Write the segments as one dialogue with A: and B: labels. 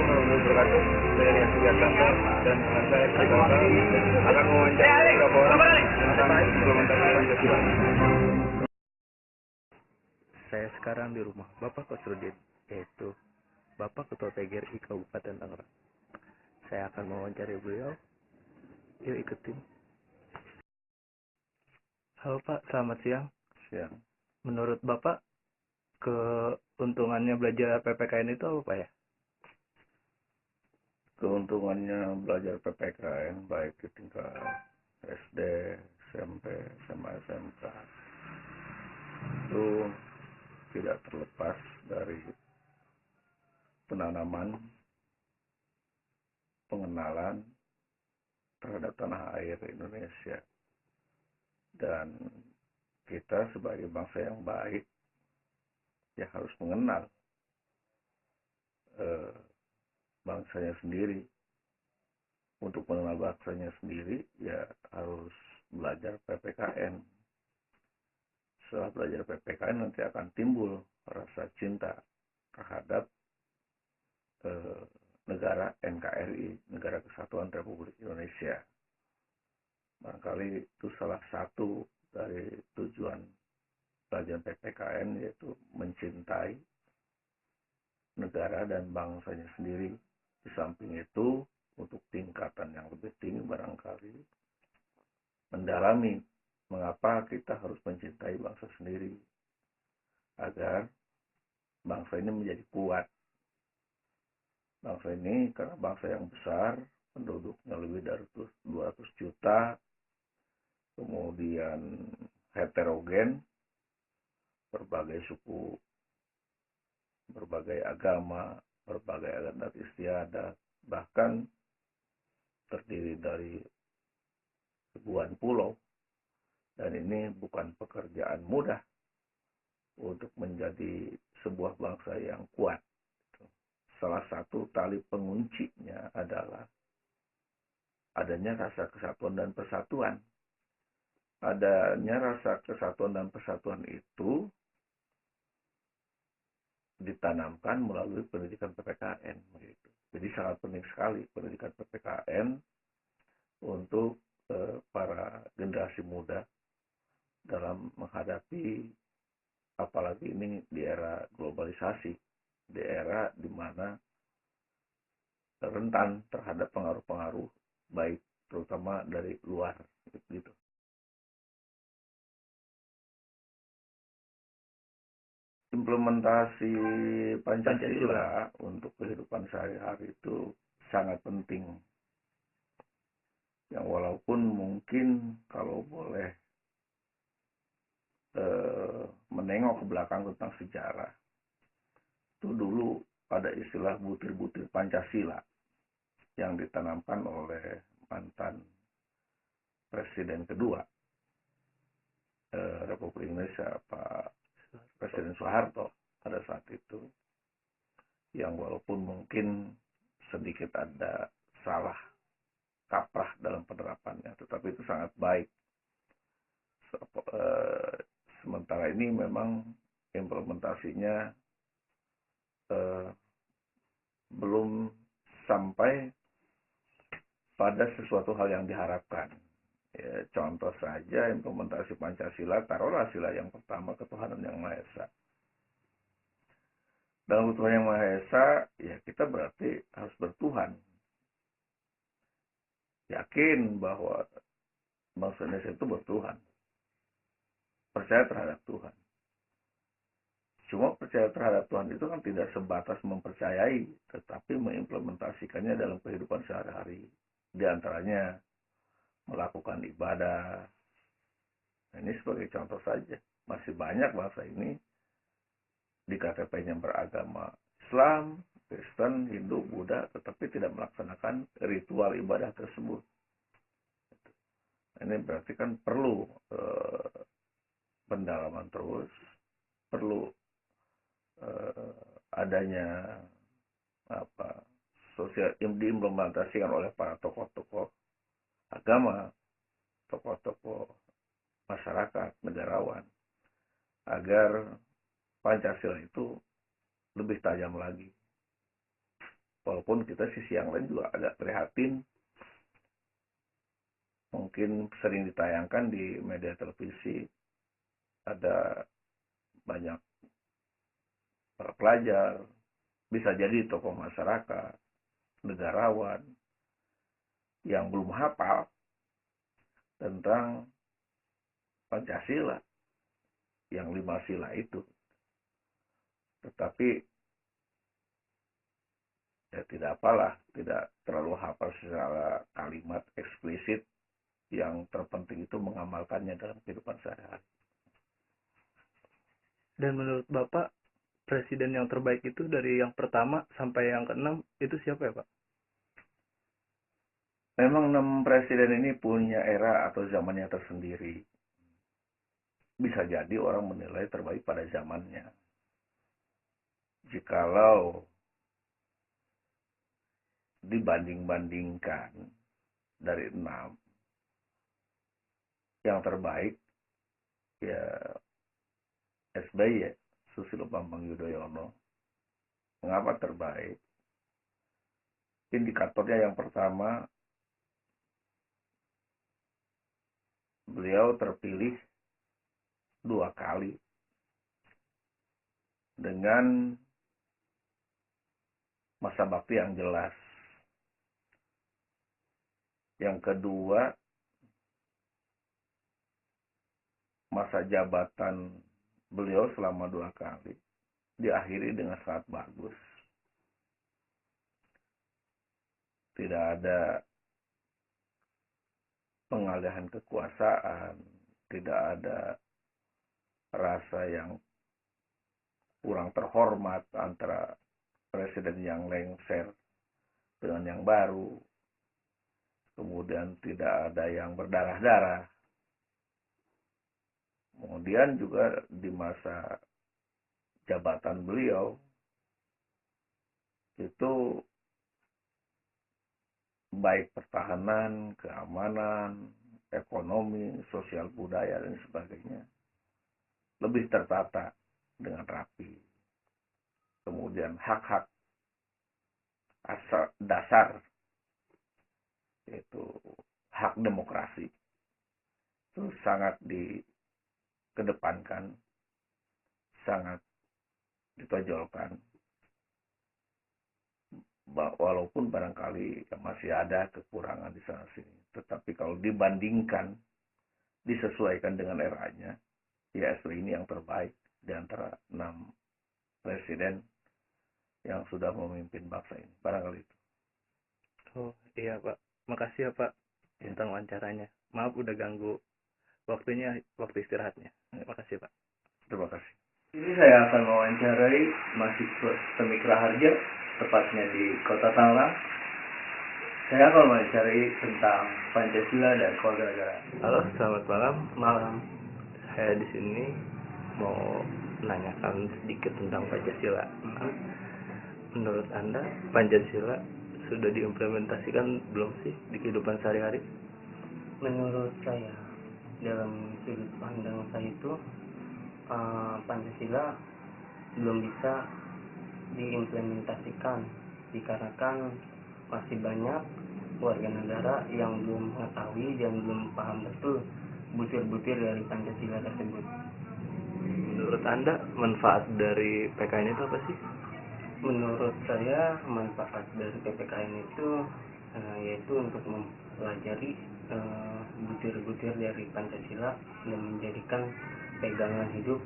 A: warahmatullahi wabarakatuh. Saya Yasir Gatanto dan dengan saya Kak akan mewawancarai beberapa orang tentang implementasi Pancasila. Saya sekarang di rumah Bapak Kostrudin, yaitu Bapak Ketua PGRI Kabupaten Tangerang. Saya akan mewawancarai beliau. Yuk ikutin. Halo Pak, selamat siang.
B: Siang.
A: Menurut Bapak, keuntungannya belajar PPKN itu apa Pak ya?
B: Keuntungannya belajar PPKN baik di tingkat SD, SMP, SMA, SMK itu tidak terlepas dari penanaman, pengenalan terhadap tanah air Indonesia. Dan kita sebagai bangsa yang baik ya harus mengenal bangsanya sendiri. Untuk mengenal bangsanya sendiri ya harus belajar PPKN. Setelah belajar PPKN nanti akan timbul rasa cinta terhadap negara NKRI, Negara Kesatuan Republik Indonesia. Barangkali itu salah satu dari tujuan belajar PPKN, yaitu mencintai negara dan bangsanya sendiri. Di samping itu, untuk tingkatan yang lebih tinggi barangkali mendalami mengapa kita harus mencintai bangsa sendiri agar bangsa ini menjadi kuat. Bangsa ini karena bangsa yang besar, penduduknya lebih dari 200 juta, kemudian heterogen, berbagai suku, berbagai agama, berbagai adat istiadat, bahkan terdiri dari ribuan pulau. Dan ini bukan pekerjaan mudah untuk menjadi sebuah bangsa yang kuat. Salah satu tali penguncinya adalah adanya rasa kesatuan dan persatuan. Adanya rasa kesatuan dan persatuan itu ditanamkan melalui pendidikan PPKN. Jadi sangat penting sekali pendidikan PPKN untuk para generasi muda dalam menghadapi, apalagi ini di era globalisasi, di era di mana rentan terhadap pengaruh-pengaruh baik terutama dari luar gitu. Implementasi Pancasila untuk kehidupan sehari-hari itu sangat penting. Yang walaupun mungkin kalau boleh menengok ke belakang tentang sejarah, itu dulu ada istilah butir-butir Pancasila yang ditanamkan oleh mantan Presiden kedua Republik Indonesia, Pak Presiden Soeharto pada saat itu, yang walaupun mungkin sedikit ada salah kaprah dalam penerapannya, tetapi itu sangat baik. Sementara ini memang implementasinya belum sampai pada sesuatu hal yang diharapkan. Ya, contoh saja implementasi Pancasila, taruhlah sila yang pertama, ketuhanan yang Maha Esa. Dalam ketuhanan yang Maha Esa, ya kita berarti harus bertuhan. Yakin bahwa bangsa Indonesia itu bertuhan. Percaya terhadap Tuhan. Cuma percaya terhadap Tuhan itu kan tidak sebatas mempercayai, tetapi mengimplementasikannya dalam kehidupan sehari-hari. Di antaranya melakukan ibadah. Nah, ini sebagai contoh saja. Masih banyak bangsa ini di KTP-nya beragama Islam, Kristen, Hindu, Buddha, tetapi tidak melaksanakan ritual ibadah tersebut. Ini berarti kan perlu pendalaman terus, perlu adanya sosial diimplementasikan oleh para tokoh-tokoh agama, tokoh-tokoh masyarakat, negarawan, agar Pancasila itu lebih tajam lagi. Walaupun kita sisi yang lain juga agak prihatin, mungkin sering ditayangkan di media televisi, ada banyak para pelajar, bisa jadi tokoh masyarakat, negarawan, yang belum hafal tentang Pancasila, yang 5 sila itu. Tetapi ya tidak apalah, tidak terlalu hafal secara kalimat eksplisit, yang terpenting itu mengamalkannya dalam kehidupan sehari-hari.
A: Dan menurut Bapak, presiden yang terbaik itu dari yang pertama sampai yang keenam itu siapa ya Pak?
B: Memang 6 presiden ini punya era atau zamannya tersendiri. Bisa jadi orang menilai terbaik pada zamannya. Jikalau dibanding-bandingkan dari 6, yang terbaik ya SBY, Susilo Bambang Yudhoyono. Mengapa terbaik? Indikatornya yang pertama, beliau terpilih 2 kali dengan masa bakti yang jelas. Yang kedua, masa jabatan beliau selama 2 kali diakhiri dengan sangat bagus. Tidak ada pengalihan kekuasaan, tidak ada rasa yang kurang terhormat antara presiden yang lengser dengan yang baru. Kemudian tidak ada yang berdarah-darah. Kemudian juga di masa jabatan beliau itu baik pertahanan, keamanan, ekonomi, sosial budaya dan sebagainya lebih tertata dengan rapi. Kemudian hak-hak dasar, yaitu hak demokrasi, itu sangat dikedepankan, sangat ditonjolkan. Walaupun barangkali masih ada kekurangan di sana sini, tetapi kalau dibandingkan, disesuaikan dengan eranya, ya SBY ini yang terbaik di antara 6 presiden yang sudah memimpin bangsa ini. Barangkali itu.
A: Oh iya Pak, makasih ya Pak tentang wawancaranya. Maaf udah ganggu waktunya, waktu istirahatnya. Makasih Pak.
B: Terima kasih.
C: Ini saya akan mewawancarai mahasiswa Semik Raharja, tepatnya di Kota Tangerang. Saya akan mewawancarai tentang Pancasila dan kewarganegaraan.
A: Halo, selamat malam. Malam. Saya di sini mau menanyakan sedikit tentang Pancasila. Menurut Anda, Pancasila sudah diimplementasikan belum sih di kehidupan sehari-hari?
C: Menurut saya, dalam sudut pandang saya itu, Pancasila belum bisa diimplementasikan dikarenakan masih banyak warga negara yang belum mengetahui dan belum paham betul butir-butir dari Pancasila tersebut.
A: Menurut Anda, manfaat dari PKN itu apa sih?
C: Menurut saya, manfaat dari PPKN itu yaitu untuk mempelajari butir-butir dari Pancasila dan menjadikan pegangan hidup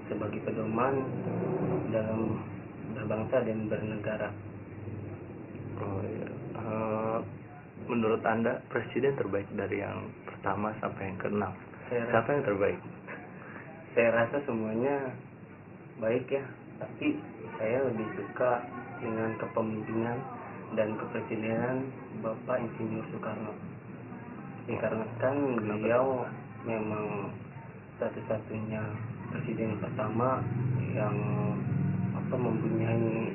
C: sebagai pedoman dalam berbangsa dan bernegara.
A: Oh iya. Menurut Anda, presiden terbaik dari yang pertama sampai yang keenam, siapa yang terbaik?
C: Saya rasa semuanya baik ya, tapi saya lebih suka dengan kepemimpinan dan kepresidenan Bapak Insinyur Soekarno. Dikarenakan beliau memang satu-satunya presiden pertama yang mempunyai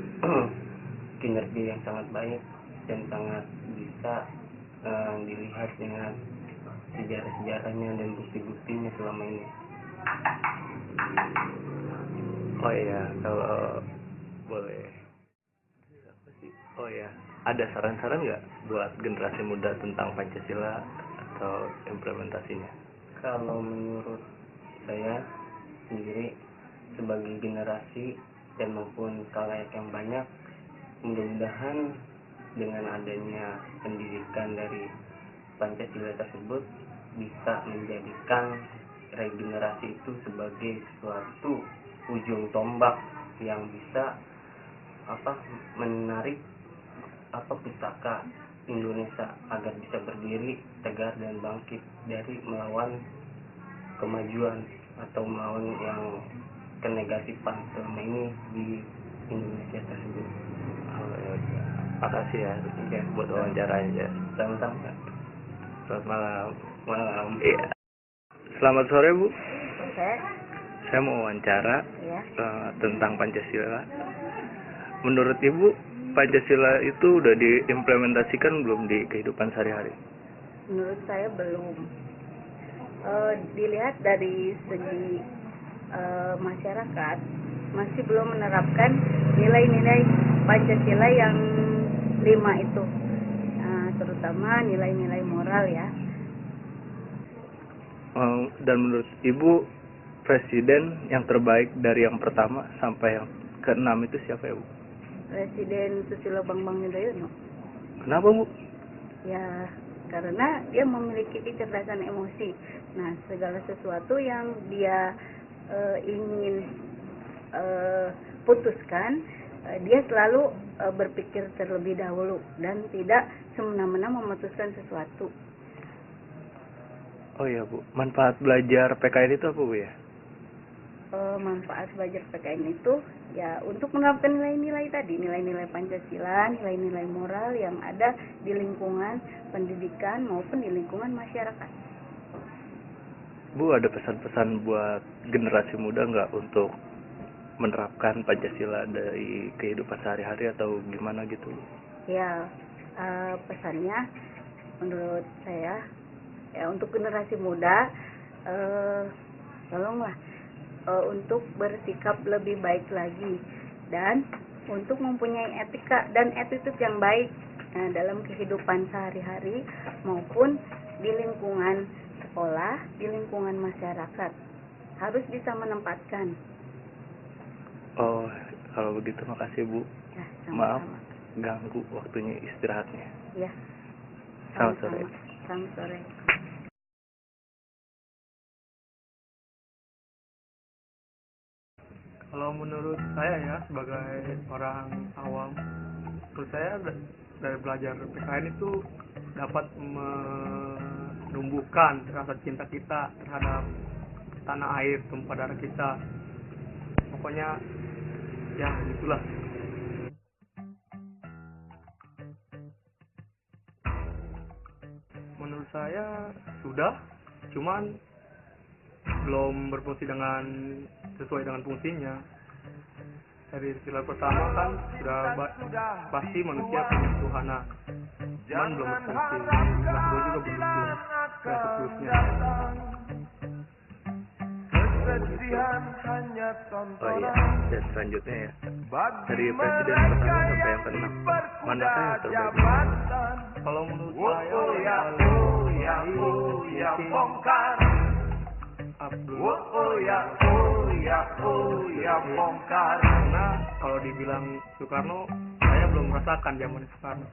C: kinerja yang sangat baik dan sangat bisa dilihat dengan sejarah-sejarahnya dan bukti-buktinya selama ini.
A: Oh iya, kalau boleh. Oh ya, ada saran-saran nggak buat generasi muda tentang Pancasila atau implementasinya?
D: Kalau menurut saya sendiri sebagai generasi dan maupun khalayak yang banyak, mudah-mudahan dengan adanya pendidikan dari Pancasila tersebut bisa menjadikan regenerasi itu sebagai suatu ujung tombak yang bisa menarik pusaka Indonesia agar bisa berdiri tegar dan bangkit dari melawan kemajuan atau melawan yang kenegatifan selama ini di Indonesia tersebut.
A: Oh, ya, makasih ya
D: Ya,
A: buat wawancaranya.
D: sama-sama.
A: Selamat malam. Malam. Iya. Selamat sore Bu.
E: Oke,
A: Saya mau wawancara
E: ya.
A: tentang Pancasila. Menurut Ibu, Pancasila itu udah diimplementasikan belum di kehidupan sehari-hari?
E: Menurut saya belum. Dilihat dari segi masyarakat masih belum menerapkan nilai-nilai Pancasila yang 5 itu, terutama nilai-nilai moral ya.
A: Dan menurut Ibu, presiden yang terbaik dari yang pertama sampai yang ke-6 itu siapa ya Bu?
E: Presiden Susilo Bambang Yudhoyono.
A: Kenapa Bu?
E: Ya, karena dia memiliki kecerdasan emosi. Nah, segala sesuatu yang dia ingin putuskan, dia selalu berpikir terlebih dahulu dan tidak semena-mena memutuskan sesuatu.
A: Oh iya Bu, manfaat belajar PKN itu apa Bu ya?
E: Manfaat belajar PKN itu ya untuk menerapkan nilai-nilai tadi, nilai-nilai Pancasila, nilai-nilai moral yang ada di lingkungan pendidikan maupun di lingkungan masyarakat.
A: Bu, ada pesan-pesan buat generasi muda nggak untuk menerapkan Pancasila dari kehidupan sehari-hari atau gimana gitu?
E: Ya, pesannya menurut saya ya untuk generasi muda, tolonglah untuk bersikap lebih baik lagi dan untuk mempunyai etika dan attitude yang baik dalam kehidupan sehari-hari maupun di lingkungan sekolah, di lingkungan masyarakat. Harus bisa menempatkan.
A: Oh, kalau begitu makasih Bu.
E: Ya,
A: Maaf
E: sama-sama.
A: ganggu waktunya istirahatnya.
E: Ya,
A: Selamat sore.
E: Selamat sore.
F: Kalau menurut saya ya, sebagai orang awam, menurut saya dari belajar PKN itu dapat menumbuhkan rasa cinta kita terhadap tanah air, tumpah darah kita. Pokoknya ya gitulah. Menurut saya sudah, cuman belum berfungsi sesuai dengan fungsinya. Dari sila pertama kan sudah pasti manusia punya ketuhanan, cuman belum berfungsi. Sila kedua juga begitu, dan seterusnya.
A: Oh iya, dan selanjutnya ya, dari presiden pertama sampai yang ke-6, mana yang terbaik?
F: Kalau menurut saya karena kalau dibilang Soekarno, saya belum merasakan zaman Soekarno.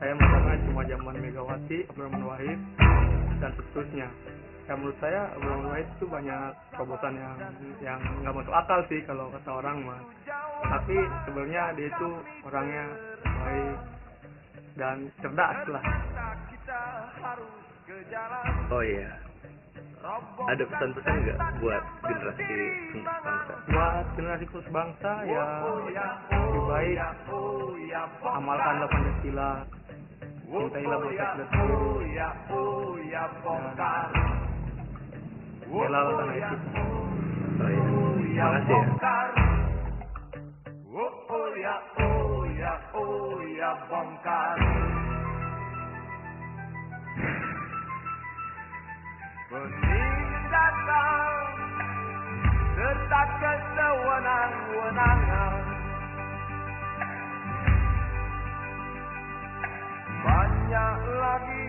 F: Saya merasakan cuma zaman Megawati, Abdurrahman Wahid, dan seterusnya. Ya menurut saya Abdurrahman Wahid itu banyak terobosan yang nggak masuk akal sih kalau kata orang mah. Tapi sebenarnya dia itu orangnya baik dan cerdas lah.
A: Oh iya, ada pesan-pesan nggak buat generasi penerus bangsa?
F: Buat generasi penerus bangsa ya lebih baik amalkanlah Pancasila, cintailah Pancasila sendiri, dan belalah tanah air kita.
A: Oh iya, makasih ya.
G: Penindakan serta kesewenang-wenangan banyak lagi